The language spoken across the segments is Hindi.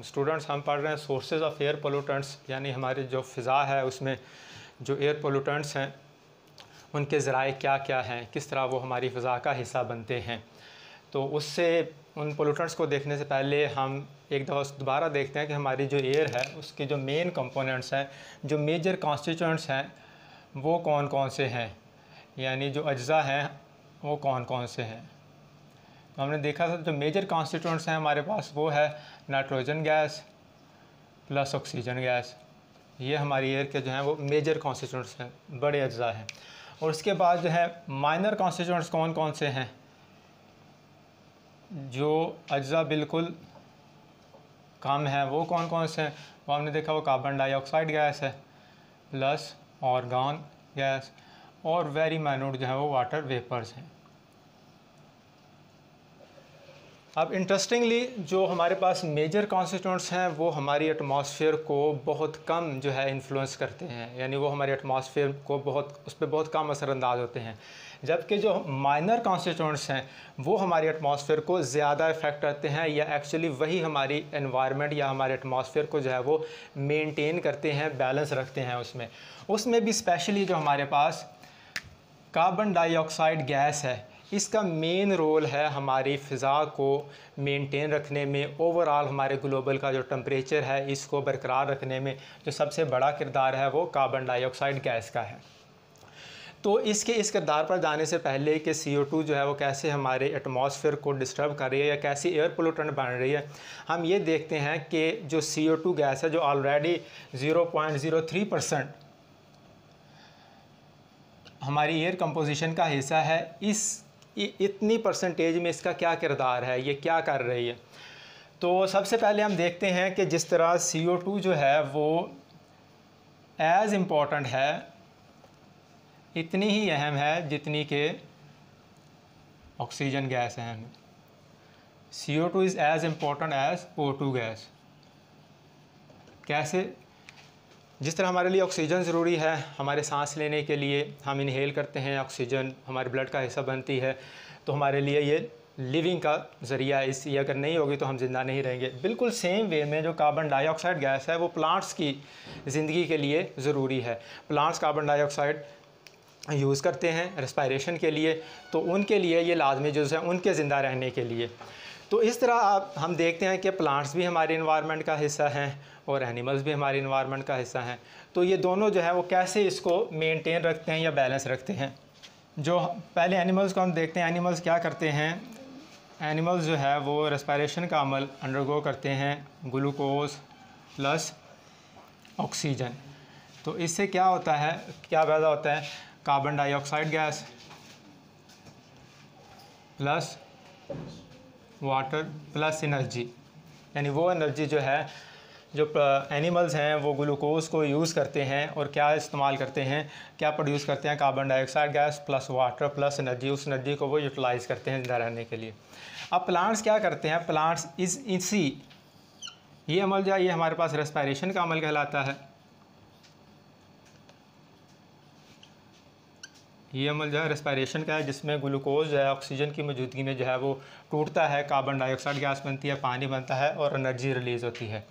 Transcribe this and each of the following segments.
स्टूडेंट्स हम पढ़ रहे हैं सोर्सेज ऑफ एयर पोल्यूटेंट्स, यानी हमारी जो फ़िज़ा है उसमें जो एयर पोल्यूटेंट्स हैं उनके ज़राए क्या क्या हैं, किस तरह वो हमारी फ़िज़ा का हिस्सा बनते हैं। तो उससे उन पोल्यूटेंट्स को देखने से पहले हम एक दफ़ा दोबारा देखते हैं कि हमारी जो एयर है उसके जो मेन कंपोनेंट्स हैं, जो मेजर कॉन्स्टिट्यूएंट्स हैं वो कौन कौन से हैं, यानी जो अज्जा हैं वो कौन कौन से हैं। तो हमने देखा था जो मेजर कॉन्स्टिट्यूएंट्स हैं हमारे पास वो है nitrogen gas plus oxygen gas. ये हमारी एयर के जो हैं वो मेजर कॉन्स्टिट्यूएंट्स हैं, बड़े अज्जा हैं। और उसके बाद जो है माइनर कॉन्स्टिट्यूएंट्स कौन कौन से हैं, जो अज्जा बिल्कुल कम है वो कौन कौन से हैं। वो हमने देखा वो कार्बन डाइऑक्साइड गैस है प्लस ऑर्गन गैस, और वेरी माइन्यूट जो है वो वाटर वेपर्स हैं। अब इंटरेस्टिंगली जो हमारे पास मेजर कॉन्स्टिट्यूएंट्स हैं वो हमारी एटमॉस्फेयर को बहुत कम जो है इन्फ्लुएंस करते हैं, यानी वो हमारे एटमॉस्फेयर को उस पर बहुत कम असरअंदाज होते हैं, जबकि जो माइनर कॉन्स्टिट्यूएंट्स हैं वो हमारी एटमॉस्फेयर को ज़्यादा इफ़ेक्ट करते हैं, या एक्चुअली वही हमारी एनवायरनमेंट या हमारे एटमॉस्फेयर को जो है वो मेंटेन करते हैं, बैलेंस रखते हैं। उसमें भी स्पेशली जो हमारे पास कार्बन डाइऑक्साइड गैस है, इसका मेन रोल है हमारी फ़िज़ा को मेंटेन रखने में। ओवरऑल हमारे ग्लोबल का जो टेम्परेचर है इसको बरकरार रखने में जो सबसे बड़ा किरदार है वो कार्बन डाइऑक्साइड गैस का है। तो इस किरदार पर जाने से पहले कि CO2 जो है वो कैसे हमारे एटमॉस्फेयर को डिस्टर्ब कर रही है या कैसी एयर पोल्यूटेंट बन रही है, हम ये देखते हैं कि जो CO2 गैस है जो ऑलरेडी 0.03% हमारी एयर कंपोजिशन का हिस्सा है, इतनी परसेंटेज में इसका क्या किरदार है, ये क्या कर रही है। तो सबसे पहले हम देखते हैं कि जिस तरह CO2 जो है वो एज़ इम्पॉर्टेंट है, इतनी ही अहम है जितनी कि ऑक्सीजन गैस अहम है। CO2 is as important as O2 gas. कैसे? जिस तरह हमारे लिए ऑक्सीजन ज़रूरी है हमारे सांस लेने के लिए, हम इनहेल करते हैं, ऑक्सीजन हमारे ब्लड का हिस्सा बनती है, तो हमारे लिए ये लिविंग का ज़रिया है, ये अगर नहीं होगी तो हम ज़िंदा नहीं रहेंगे। बिल्कुल सेम वे में जो कार्बन डाइऑक्साइड गैस है वो प्लांट्स की ज़िंदगी के लिए ज़रूरी है। प्लांट्स कार्बन डाइऑक्साइड यूज़ करते हैं रेस्पायरेशन के लिए, तो उनके लिए ये लाजमी जुज़ है उनके ज़िंदा रहने के लिए। तो इस तरह हम देखते हैं कि प्लांट्स भी हमारे इन्वायरमेंट का हिस्सा हैं और एनिमल्स भी हमारे इन्वायरमेंट का हिस्सा हैं। तो ये दोनों जो है वो कैसे इसको मेंटेन रखते हैं या बैलेंस रखते हैं। जो पहले एनिमल्स को हम देखते हैं, एनिमल्स क्या करते हैं। एनिमल्स जो है वो रेस्पायरेशन का अमल अंडरगो करते हैं ग्लूकोज प्लस ऑक्सीजन। तो इससे क्या होता है, क्या पैदा होता है, carbon dioxide gas plus water plus energy, यानी वो एनर्जी जो है जो एनिमल्स हैं वो ग्लूकोज को यूज़ करते हैं और क्या इस्तेमाल करते हैं, क्या प्रोड्यूस करते हैं, carbon dioxide gas plus water plus energy. उस एनर्जी को वो यूटिलाइज़ करते हैं ज़िंदा रहने के लिए। अब प्लांट्स क्या करते हैं, प्लांट्स ये अमल जो है ये हमारे पास रेस्पायरेशन का अमल कहलाता है। ये अमल जो है रेस्पायरेशन का है, जिसमें ग्लूकोज जो है ऑक्सीजन की मौजूदगी में जो है वो टूटता है, कार्बन डाइऑक्साइड गैस बनती है, पानी बनता है और एनर्जी रिलीज़ होती है।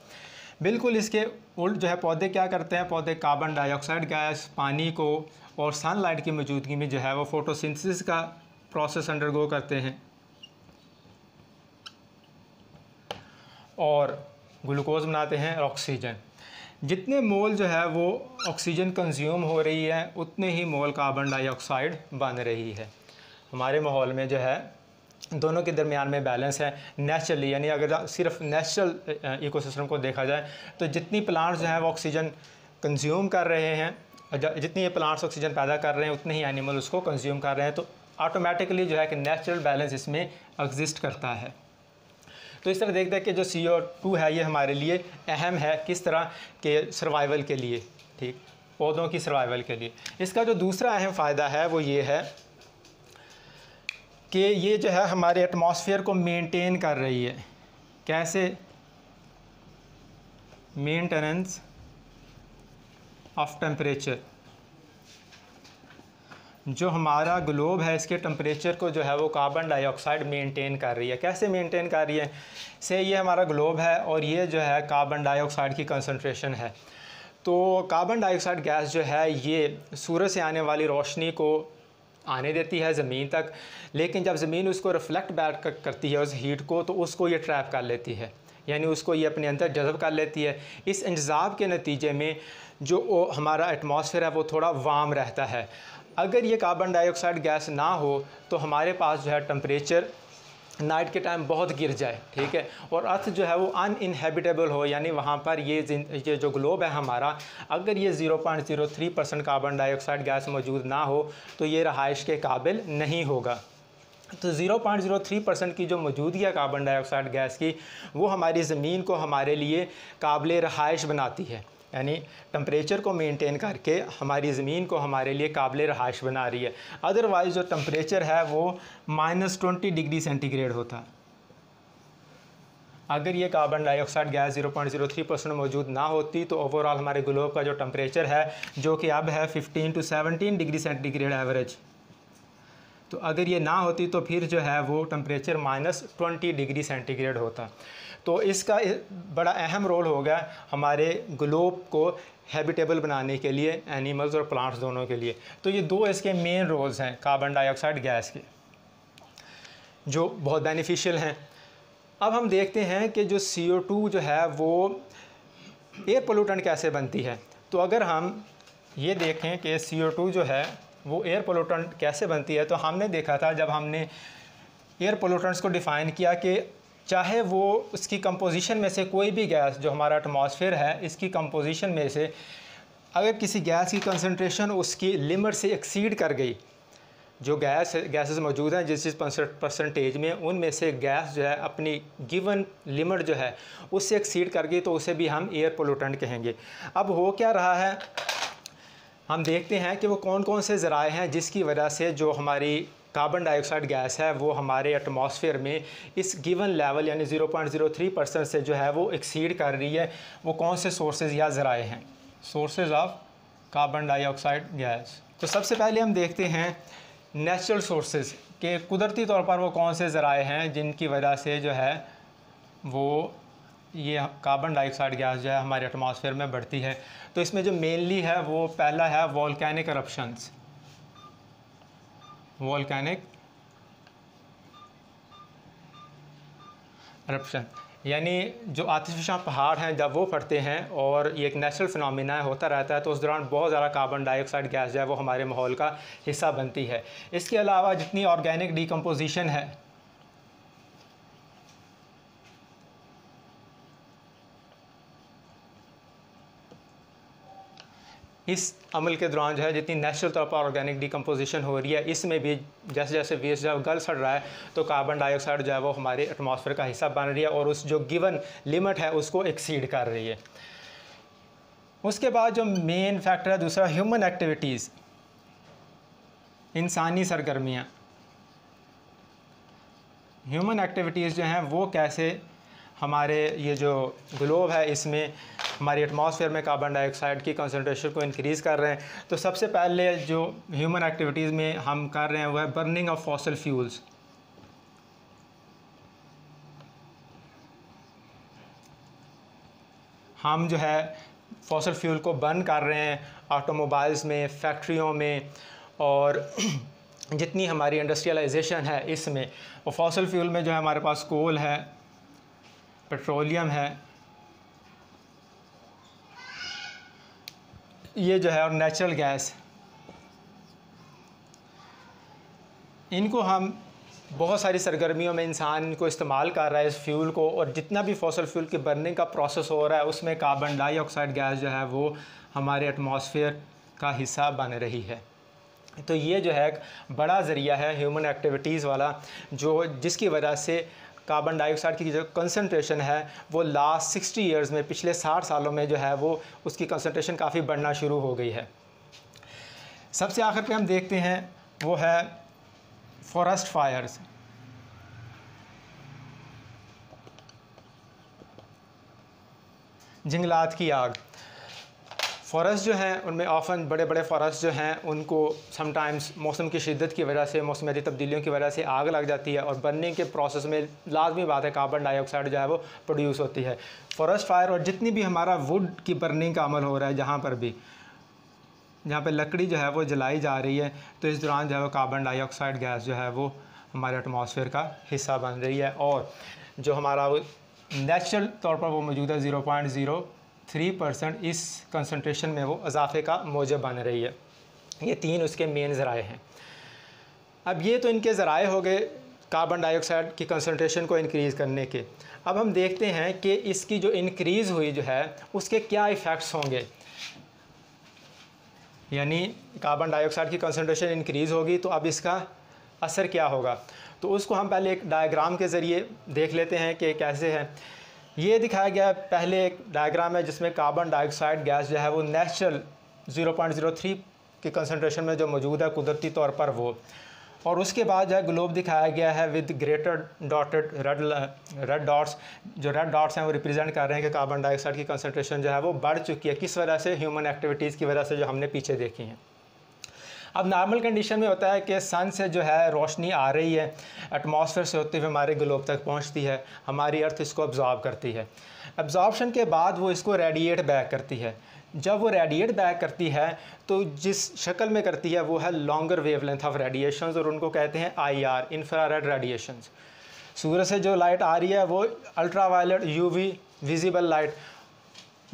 बिल्कुल इसके उल्ट जो है पौधे क्या करते हैं, पौधे कार्बन डाइऑक्साइड गैस, पानी को और सनलाइट की मौजूदगी में जो है वो फोटोसिंथेसिस का प्रोसेस अंडरगो करते हैं और ग्लूकोज बनाते हैं और ऑक्सीजन। जितने मोल जो है वो ऑक्सीजन कंज्यूम हो रही है उतने ही मोल कार्बन डाइऑक्साइड बन रही है। हमारे माहौल में जो है दोनों के दरमियान में बैलेंस है नेचुरली, यानी अगर सिर्फ नेचुरल इकोसिस्टम को देखा जाए तो जितनी प्लांट्स जो हैं वो ऑक्सीजन कंज्यूम कर रहे हैं, जितनी ये प्लांट्स ऑक्सीजन पैदा कर रहे हैं उतने ही एनिमल उसको कंज्यूम कर रहे हैं, तो ऑटोमेटिकली जो है कि नेचुरल बैलेंस इसमें एग्जिस्ट करता है। तो इस तरह देखते हैं कि जो CO2 है ये हमारे लिए अहम है, किस तरह के सर्वाइवल के लिए, ठीक, पौधों की सर्वाइवल के लिए। इसका जो दूसरा अहम फ़ायदा है वो ये है कि ये जो है हमारे एटमॉस्फेयर को मेंटेन कर रही है। कैसे? Maintenance of temperature. जो हमारा ग्लोब है इसके टेम्परेचर को जो है वो कार्बन डाइऑक्साइड मेंटेन कर रही है। कैसे मेंटेन कर रही है? से ये हमारा ग्लोब है और ये जो है कार्बन डाइऑक्साइड की कंसंट्रेशन है। तो कार्बन डाइऑक्साइड गैस जो है ये सूरज से आने वाली रोशनी को आने देती है ज़मीन तक, लेकिन जब ज़मीन उसको रिफ्लेक्ट बैक करती है उस हीट को, तो उसको ये ट्रैप कर लेती है, यानी उसको ये अपने अंदर जज़ब कर लेती है। इस इंतज़ाब के नतीजे में जो हमारा एटमॉस्फेयर है वो थोड़ा वार्म रहता है। अगर ये कार्बन डाइऑक्साइड गैस ना हो तो हमारे पास जो है टेम्परेचर नाइट के टाइम बहुत गिर जाए, ठीक है, और अर्थ जो है वो अनइनहेबिटेबल हो, यानी वहाँ पर ये जो ग्लोब है हमारा, अगर ये 0.03% कार्बन डाइऑक्साइड गैस मौजूद ना हो तो ये रहाइश के काबिल नहीं होगा। तो 0.03% की जो मौजूदगी है कार्बन डाइऑक्साइड गैस की, वो हमारी ज़मीन को हमारे लिए काबिल रहाइश बनाती है, यानी टेम्परेचर को मेंटेन करके हमारी ज़मीन को हमारे लिए काबिल रहाइश बना रही है। अदरवाइज़ जो टेम्परेचर है वो -20 डिग्री सेंटीग्रेड होता है। अगर ये कार्बन डाइऑक्साइड गैस 0.03% मौजूद ना होती तो ओवरऑल हमारे ग्लोब का जो टेम्परेचर है, जो कि अब है 15 to 17 डिग्री सेंटीग्रेड एवरेज, तो अगर ये ना होती तो फिर जो है वो टेम्परेचर -20 डिग्री सेंटीग्रेड होता। तो इसका बड़ा अहम रोल होगा हमारे ग्लोब को हैबिटेबल बनाने के लिए, एनिमल्स और प्लांट्स दोनों के लिए। तो ये दो इसके मेन रोल्स हैं कार्बन डाइऑक्साइड गैस के, जो बहुत बेनिफिशियल हैं। अब हम देखते हैं कि जो CO2 जो है वो एयर पोल्यूटेंट कैसे बनती है। तो अगर हम ये देखें कि CO2 जो है वो एयर पोल्यूटेंट कैसे बनती है, तो हमने देखा था जब हमने एयर पोल्यूटेंट्स को डिफ़ाइन किया कि चाहे वो उसकी कंपोजिशन में से कोई भी गैस, जो हमारा एटमॉस्फेयर है इसकी कंपोजिशन में से अगर किसी गैस की कंसंट्रेशन उसकी लिमिट से एक्सीड कर गई, जो गैसेस मौजूद हैं जिस परसेंटेज में, उनमें से गैस जो है अपनी गिवन लिमिट जो है उससे एक्सीड कर गई, तो उसे भी हम एयर पोल्यूटेंट कहेंगे। अब हो क्या रहा है, हम देखते हैं कि वो कौन कौन से ज़राए हैं जिसकी वजह से जो हमारी कार्बन डाइऑक्साइड गैस है वो हमारे एटमॉस्फेयर में इस गिवन लेवल यानी 0.03% से जो है वो एक्सीड कर रही है। वो कौन से सोर्सेज या ज़राए हैं, sources of carbon dioxide gas. तो सबसे पहले हम देखते हैं नेचुरल सोर्सेज के कुदरती तौर पर वो कौन से ज़राए हैं जिनकी वजह से जो है वो ये कार्बन डाइऑक्साइड गैस जो है हमारे एटमॉस्फेयर में बढ़ती है। तो इसमें जो मेनली है वो पहला है वोल्केनिक eruptions। वोल्केनिक eruption यानी जो आतिशफ़शा पहाड़ हैं जब वो फटते हैं, और ये एक नेचुरल फिनोमिना होता रहता है, तो उस दौरान बहुत ज़्यादा कार्बन डाइऑक्साइड गैस जो है वो हमारे माहौल का हिस्सा बनती है। इसके अलावा जितनी ऑर्गेनिक डिकम्पोजिशन है, इस अमल के दौरान जो है जितनी नेचुरल तौर पर ऑर्गेनिक डिकम्पोजिशन हो रही है, इसमें भी जैसे जैसे वेस्ट जब गल सड़ रहा है तो कार्बन डाइऑक्साइड जो है वो हमारे एटमॉस्फेयर का हिस्सा बन रही है और उस जो गिवन लिमिट है उसको एक्सीड कर रही है। उसके बाद जो मेन फैक्टर है दूसरा, ह्यूमन एक्टिविटीज़, इंसानी सरगर्मियाँ। ह्यूमन एक्टिविटीज़ जो हैं वो कैसे हमारे ये जो ग्लोब है इसमें हमारी एटमॉस्फेयर में कार्बन डाइऑक्साइड की कंसंट्रेशन को इंक्रीज़ कर रहे हैं। तो सबसे पहले जो ह्यूमन एक्टिविटीज़ में हम कर रहे हैं वो है बर्निंग ऑफ फॉसिल फ्यूल्स। हम जो है फॉसिल फ्यूल को बर्न कर रहे हैं ऑटोमोबाइल्स में, फैक्ट्रियों में, और जितनी हमारी इंडस्ट्रियलाइजेशन है इसमें, और फॉसिल फ्यूल में जो है हमारे पास कोल है, पेट्रोलियम है, ये जो है, और नेचुरल गैस। इनको हम बहुत सारी सरगर्मियों में इंसान इनको इस्तेमाल कर रहा है इस फ्यूल को, और जितना भी फॉसिल फ्यूल की बर्निंग का प्रोसेस हो रहा है उसमें कार्बन डाइऑक्साइड गैस जो है वो हमारे एटमॉस्फेयर का हिस्सा बन रही है। तो ये जो है एक बड़ा ज़रिया है ह्यूमन एक्टिविटीज़ वाला, जो जिसकी वजह से कार्बन डाइऑक्साइड की जो कंसंट्रेशन है वो लास्ट 60 ईयर्स में, पिछले 60 सालों में जो है वो उसकी कंसंट्रेशन काफ़ी बढ़ना शुरू हो गई है। सबसे आखिर पे हम देखते हैं वो है फॉरेस्ट फायर्स। जंगलात की आग। फॉरेस्ट जो हैं उनमें ऑफन बड़े बड़े फॉरेस्ट जो हैं उनको समटाइम्स मौसम की शिद्दत की वजह से, मौसमी तब्दीलियों की वजह से आग लग जाती है और बनने के प्रोसेस में लाजमी बात है कार्बन डाइऑक्साइड जो है वो प्रोड्यूस होती है। फॉरेस्ट फायर और जितनी भी हमारा वुड की बर्निंग का अमल हो रहा है, जहाँ पर लकड़ी जो है वो जलाई जा रही है, तो इस दौरान जो है वो कार्बन डाइऑक्साइड गैस जो है वो हमारे एटमॉस्फेयर का हिस्सा बन रही है और जो हमारा नेचुरल तौर पर वो मौजूद है 0.03% इस कंसनट्रेशन में वो इजाफे का मौजब बन रही है। ये 3 उसके मेन ज़राए हैं। अब ये तो इनके ज़राए हो गए कार्बन डाइऑक्साइड की कंसनट्रेशन को इंक्रीज़ करने के। अब हम देखते हैं कि इसकी जो इंक्रीज़ हुई जो है उसके क्या इफ़ेक्ट्स होंगे, यानी कार्बन डाइऑक्साइड की कंसनट्रेशन इंक्रीज़ होगी तो अब इसका असर क्या होगा। तो उसको हम पहले एक डायग्राम के ज़रिए देख लेते हैं कि कैसे है। ये दिखाया गया पहले एक डायग्राम है जिसमें कार्बन डाइऑक्साइड गैस जो है वो नेचुरल 0.03 की कंसनट्रेशन में जो मौजूद है कुदरती तौर पर वो, और उसके बाद जो है ग्लोब दिखाया गया है with greater dotted red dots. जो रेड डॉट्स हैं वो रिप्रेजेंट कर रहे हैं कि कार्बन डाइऑक्साइड की कंसनट्रेशन जो है वो बढ़ चुकी है, किस वजह से, ह्यूमन एक्टिविटीज़ की वजह से जो हमने पीछे देखी हैं। अब नॉर्मल कंडीशन में होता है कि सन से जो है रोशनी आ रही है, एटमॉस्फेयर से होते हुए हमारे ग्लोब तक पहुंचती है, हमारी अर्थ इसको अब्जॉर्ब करती है। अब्जॉर्प्शन के बाद वो इसको रेडिएट बैक करती है। जब वो रेडिएट बैक करती है तो जिस शक्ल में करती है वो है लॉन्गर वेवलेंथ ऑफ रेडिएशंस, और उनको कहते हैं IR, इंफ्रारेड रेडिएशंस। सूरज से जो लाइट आ रही है वो अल्ट्रावायलेट UV विजिबल लाइट,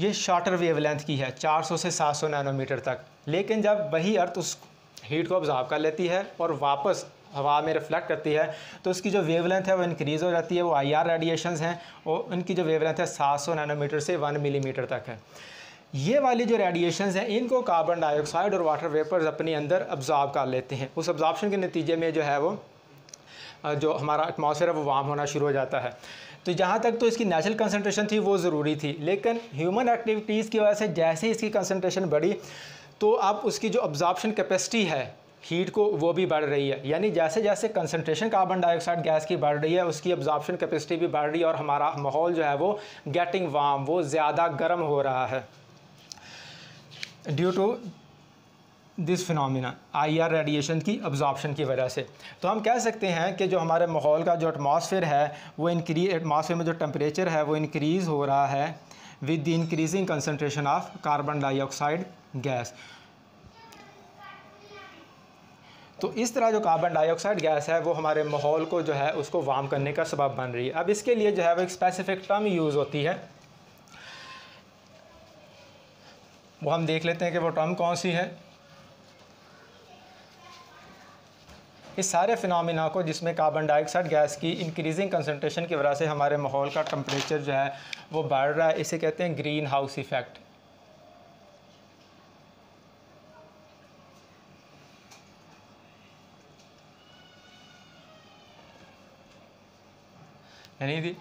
ये शॉर्टर वेवलेंथ की है, 400 से 700 नैनोमीटर तक। लेकिन जब वही अर्थ उस हीट को ऑब्जॉर्ब कर लेती है और वापस हवा में रिफ्लेक्ट करती है तो उसकी जो वेवलेंथ है वो इंक्रीज़ हो जाती है, वो IR रेडिएशंस हैं और उनकी जो वेवलेंथ है 700 नैनोमीटर से 1 मिलीमीटर तक है। ये वाली जो रेडिएशंस हैं इनको कार्बन डाइऑक्साइड और वाटर वेपर्स अपने अंदर अब्जॉर्ब कर लेते हैं। उस अब्जॉर्प्शन के नतीजे में जो है वो जो हमारा एटमॉस्फेयर है वो वार्म होना शुरू हो जाता है। तो जहाँ तक तो इसकी नेचुरल कंसनट्रेशन थी वो ज़रूरी थी, लेकिन ह्यूमन एक्टिविटीज़ की वजह से जैसे ही इसकी कंसनट्रेशन बढ़ी तो अब उसकी जो अब्जॉर्प्शन कैपेसिटी है हीट को वो भी बढ़ रही है। यानी जैसे जैसे कंसनट्रेशन कार्बन डाइऑक्साइड गैस की बढ़ रही है उसकी अब्जॉर्प्शन कैपेसिटी भी बढ़ रही है और हमारा माहौल जो है वो गेटिंग वार्म, वो ज़्यादा गर्म हो रहा है due to this phenomena, IR radiation की अब्जॉर्प्शन की वजह से। तो हम कह सकते हैं कि जो हमारे माहौल का जो एटमॉस्फेयर है वो एटमॉस्फेयर में जो टेम्परेचर है वो इंक्रीज़ हो रहा है with the increasing concentration of carbon dioxide gas. तो इस तरह जो कार्बन डाइऑक्साइड गैस है वो हमारे माहौल को जो है उसको वार्म करने का सबब बन रही है। अब इसके लिए जो है वो एक स्पेसिफिक टर्म यूज़ होती है, वो हम देख लेते हैं कि वो टर्म कौन सी है। इस सारे फिनोमिना को जिसमें कार्बन डाइऑक्साइड गैस की इंक्रीजिंग कंसनट्रेशन की वजह से हमारे माहौल का टेम्परेचर जो है वो बढ़ रहा है, इसे कहते हैं ग्रीन हाउस इफ़ेक्ट। यानी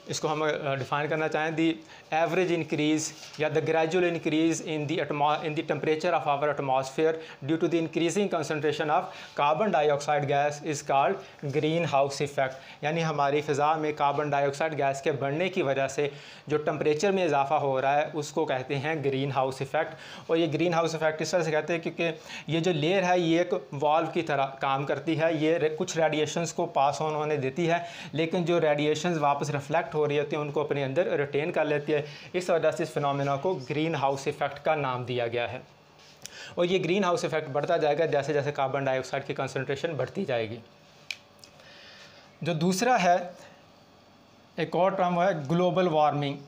इसको हम डिफ़ाइन करना चाहें, दी एवरेज इंक्रीज़ या the gradual increase in the temperature of our atmosphere due to the increasing concentration of carbon dioxide gas is called greenhouse effect. यानी हमारी फ़िज़ा में कार्बन डाइऑक्साइड गैस के बढ़ने की वजह से जो टेम्परेचर में इजाफा हो रहा है उसको कहते हैं ग्रीन हाउस इफ़ेक्ट। और ये ग्रीन हाउस इफ़ेक्ट इस तरह से कहते हैं क्योंकि ये जो लेयर है ये एक वॉल्व की तरह काम करती है, ये कुछ रेडिएशंस को पास ऑन होने देती है लेकिन जो रेडिएशंस वापस रिफ्लेक्ट हो रही होती है उनको अपने अंदर रिटेन कर लेती है। इस वजह से इस फिनोमेना को ग्रीन हाउस इफ़ेक्ट का नाम दिया गया है। और ये ग्रीन हाउस इफ़ेक्ट बढ़ता जाएगा जैसे जैसे कार्बन डाइऑक्साइड की कंसनट्रेशन बढ़ती जाएगी। जो दूसरा है, एक और टर्म है ग्लोबल वार्मिंग।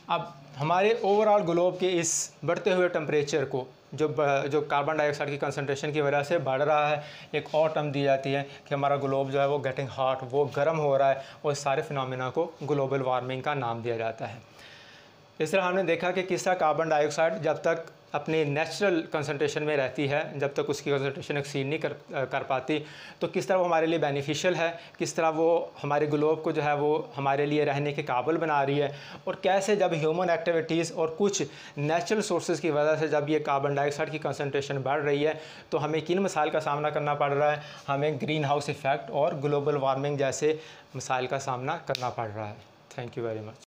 अब हमारे ओवरऑल ग्लोब के इस बढ़ते हुए टेम्परेचर को जो कार्बन डाइऑक्साइड की कंसनट्रेशन की वजह से बढ़ रहा है, एक और टर्म दी जाती है कि हमारा ग्लोब जो है वो गेटिंग हॉट, वो गर्म हो रहा है, और इस सारे फिनोमेना को ग्लोबल वार्मिंग का नाम दिया जाता है। इस तरह हमने देखा कि किस तरह कार्बन डाइऑक्साइड जब तक अपनी नेचुरल कंसंट्रेशन में रहती है, जब तक उसकी कंसंट्रेशन एक्सीड नहीं कर पाती, तो किस तरह वो हमारे लिए बेनिफिशियल है, किस तरह वो हमारे ग्लोब को जो है वो हमारे लिए रहने के काबिल बना रही है, और कैसे जब ह्यूमन एक्टिविटीज़ और कुछ नेचुरल सोर्सेज की वजह से जब ये कार्बन डाइऑक्साइड की कंसंट्रेशन बढ़ रही है तो हमें किन मसाइल का सामना करना पड़ रहा है, हमें ग्रीन हाउस इफ़ेक्ट और ग्लोबल वार्मिंग जैसे मसाइल का सामना करना पड़ रहा है। Thank you very much.